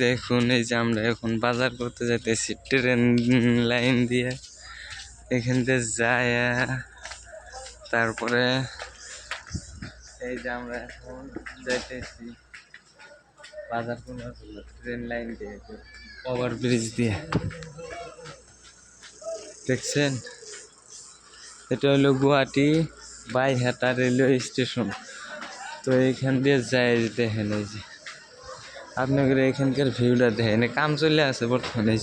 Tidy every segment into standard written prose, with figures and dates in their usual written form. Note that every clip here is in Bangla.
দেখুন এই যে আমরা এখন বাজার করতে যাইতেছি ট্রেন লাইন দিয়ে, এখান দিয়ে যায় তারপরে এই যে আমরা এখন যাইতেছি বাজার করার জন্য ট্রেন লাইন দিয়ে, ওভারব্রিজ দিয়ে। দেখছেন, এটা হলো গুয়াহাটি বাইহাটা রেলওয়ে স্টেশন। তো এইখান দিয়ে যাই, দেখেন এই যে আপনাদের এখানকার ভিউটা দেখেন, কাম চলে আছে বর্তমানে।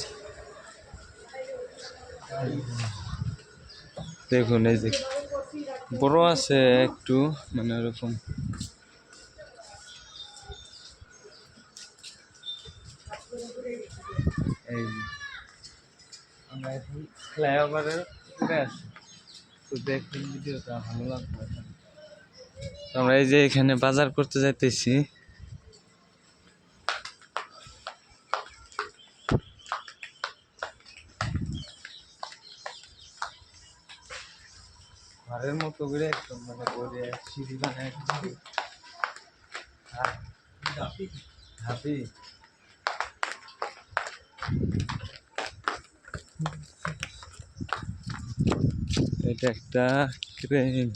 দেখুন এই যে বড় আছে একটু, মানে ওরকম এই যে আমরা এখন ফ্লাইওভারের উপরে আছি। তো দেখুন ভিডিওটা ভালো লাগবে। আমরা এই যে এখানে বাজার করতে যাইতেছি। ঘরের মতো করে একদম, মানে করে সিঁড়ি বানায় হাতি। এটা একটা ক্রেন।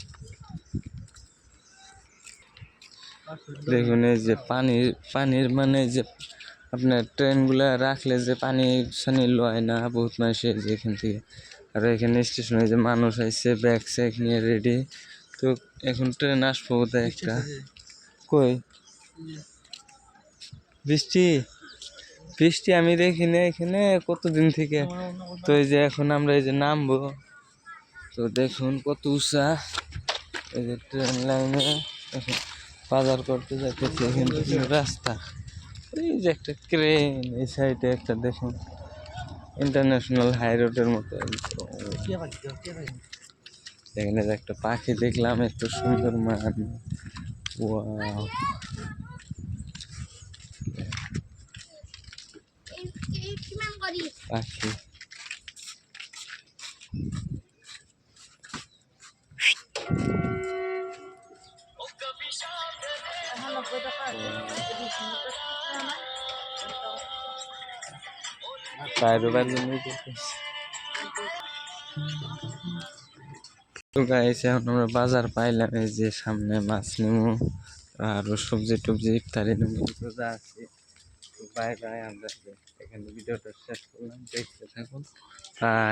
দেখুন এই যে পানির মানে যে আপনার ট্রেনগুলা রাখলে যে পানি সানি লয় না, বহুত মানুষ এই যে এখান থেকে। আর এখানে স্টেশনে যে মানুষ আসছে ব্যাগ স্যাগ নিয়ে রেডি। তো এখন ট্রেন আসবো বোধহয় একটা। কই বৃষ্টি বৃষ্টি আমি দেখি না এখানে কতদিন থেকে। তো এই যে এখন আমরা এই যে নামবো। তো দেখুন কত উঁচা এই যে ট্রেন লাইনে এখন বাজার করতে যাইতেছি। এখান থেকে রাস্তা, এই যে একটা ক্রেন, এই সাইডে একটা দেখুন ইন্টারন্যাশনাল হাই রোডের মতো। এখানে যে একটা পাখি দেখলাম, এত সুন্দর মান। ওয়াও, পাখি। তো গাইস এখন আমরা বাজার পাইলাম, এই যে সামনে মাছ নেবো আরো সবজি টবজি ইত্যাদি নেবো যা আছে। তো বাই বাই, আমরা এখানে ভিডিওটা শেষ করলাম, দেখতে থাকুন।